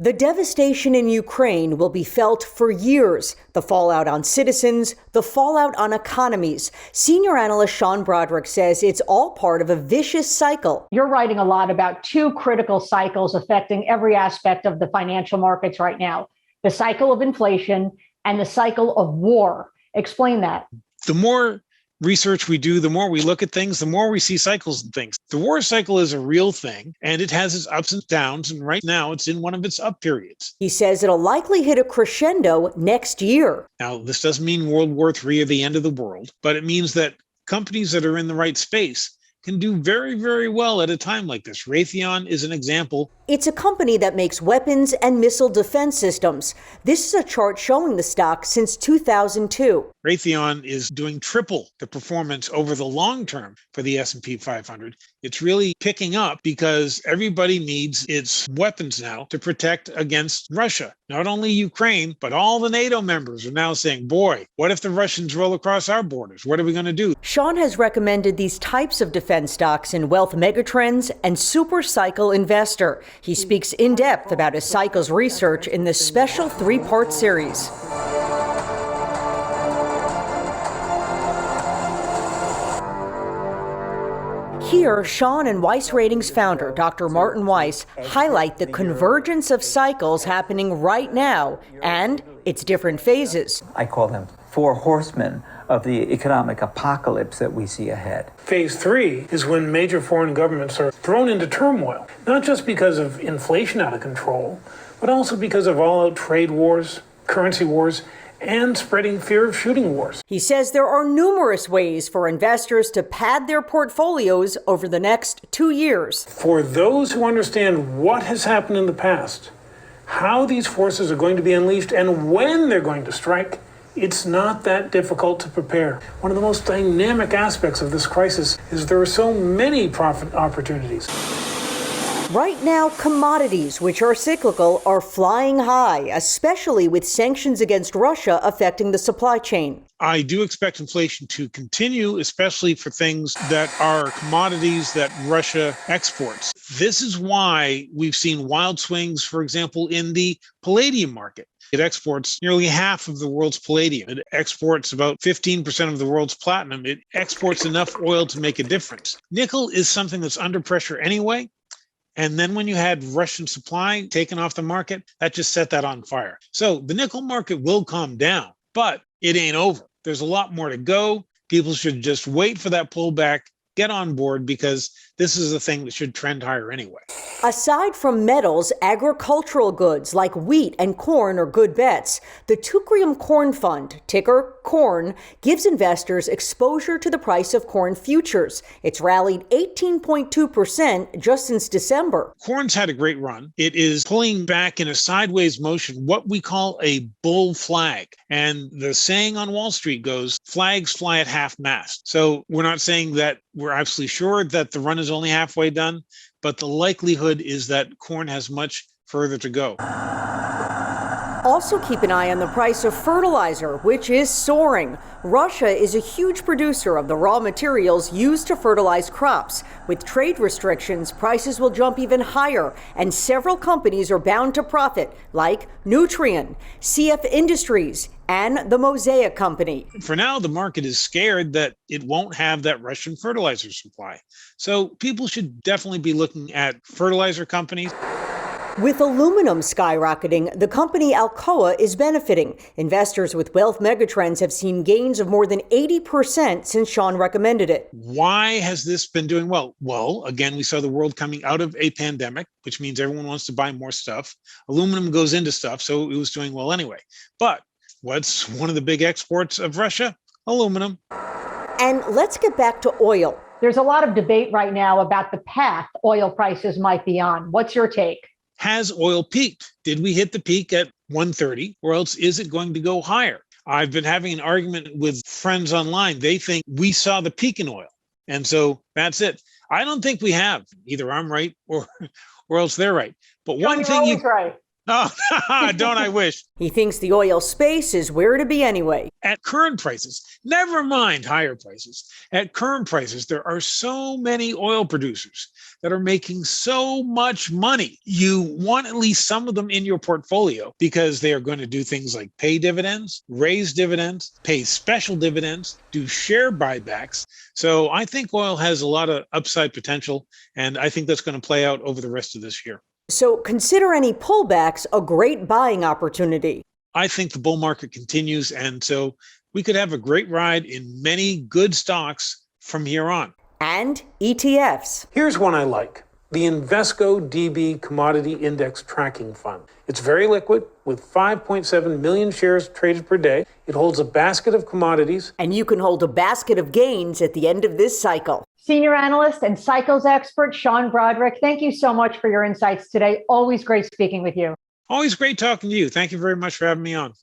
The devastation in Ukraine will be felt for years. The fallout on citizens, the fallout on economies. Senior analyst Sean Broderick says it's all part of a vicious cycle. You're writing a lot about two critical cycles affecting every aspect of the financial markets right now. The cycle of inflation and the cycle of war. Explain that. The more research we do, the more we look at things, the more we see cycles and things. The war cycle is a real thing, and it has its ups and downs, and right now it's in one of its up periods. He says it'll likely hit a crescendo next year. Now, this doesn't mean World War III or the end of the world, but it means that companies that are in the right space can do very, very well at a time like this. Raytheon is an example. It's a company that makes weapons and missile defense systems. This is a chart showing the stock since 2002. Raytheon is doing triple the performance over the long term for the S&P 500. It's really picking up because everybody needs its weapons now to protect against Russia. Not only Ukraine, but all the NATO members are now saying, boy, what if the Russians roll across our borders? What are we going to do? Sean has recommended these types of defense stocks in Wealth Megatrends and Super Cycle Investor. He speaks in depth about his cycles research in this special 3-part series. Here, Sean and Weiss Ratings founder Dr. Martin Weiss highlight the convergence of cycles happening right now and its different phases. I call them 4 horsemen of the economic apocalypse that we see ahead. Phase 3 is when major foreign governments are thrown into turmoil, not just because of inflation out of control, but also because of all-out trade wars, currency wars, and spreading fear of shooting wars. He says there are numerous ways for investors to pad their portfolios over the next 2 years. For those who understand what has happened in the past, how these forces are going to be unleashed, and when they're going to strike, it's not that difficult to prepare. One of the most dynamic aspects of this crisis is there are so many profit opportunities. Right now, commodities, which are cyclical, are flying high, especially with sanctions against Russia affecting the supply chain. I do expect inflation to continue, especially for things that are commodities that Russia exports. This is why we've seen wild swings, for example, in the palladium market. It exports nearly half of the world's palladium. It exports about 15% of the world's platinum. It exports enough oil to make a difference. Nickel is something that's under pressure anyway. And then when you had Russian supply taken off the market, that just set that on fire. So the nickel market will calm down, but it ain't over. There's a lot more to go. People should just wait for that pullback, get on board, because this is a thing that should trend higher anyway. Aside from metals, agricultural goods like wheat and corn are good bets. The Teucrium Corn Fund, ticker CORN, gives investors exposure to the price of corn futures. It's rallied 18.2% just since December. Corn's had a great run. It is pulling back in a sideways motion, what we call a bull flag. And the saying on Wall Street goes, flags fly at half mast. So we're not saying that we're absolutely sure that the run is only halfway done, but the likelihood is that corn has much further to go. Also keep an eye on the price of fertilizer, which is soaring. Russia is a huge producer of the raw materials used to fertilize crops. With trade restrictions, prices will jump even higher, and several companies are bound to profit, like Nutrien, CF Industries, and the Mosaic Company. For now, the market is scared that it won't have that Russian fertilizer supply. So people should definitely be looking at fertilizer companies. With aluminum skyrocketing, the company Alcoa is benefiting. Investors with Wealth Megatrends have seen gains of more than 80% since Sean recommended it. Why has this been doing well? Well, again, we saw the world coming out of a pandemic, which means everyone wants to buy more stuff. Aluminum goes into stuff, so it was doing well anyway. But what's one of the big exports of Russia? Aluminum. And let's get back to oil. There's a lot of debate right now about the path oil prices might be on. What's your take? Has oil peaked? Did we hit the peak at 130, or else is it going to go higher? I've been having an argument with friends online. They think we saw the peak in oil. And so that's it. I don't think we have. Either I'm right or else they're right. But John, one thing right. Oh, don't I wish? He thinks the oil space is where to be anyway. At current prices, never mind higher prices, at current prices, there are so many oil producers that are making so much money. You want at least some of them in your portfolio because they are going to do things like pay dividends, raise dividends, pay special dividends, do share buybacks. So I think oil has a lot of upside potential, and I think that's going to play out over the rest of this year. So consider any pullbacks a great buying opportunity. I think the bull market continues, and so we could have a great ride in many good stocks from here on. And ETFs. Here's one I like, the Invesco DB Commodity Index Tracking Fund. It's very liquid, with 5.7 million shares traded per day. It holds a basket of commodities. And you can hold a basket of gains at the end of this cycle. Senior analyst and cycles expert Sean Broderick, thank you so much for your insights today. Always great speaking with you. Always great talking to you. Thank you very much for having me on.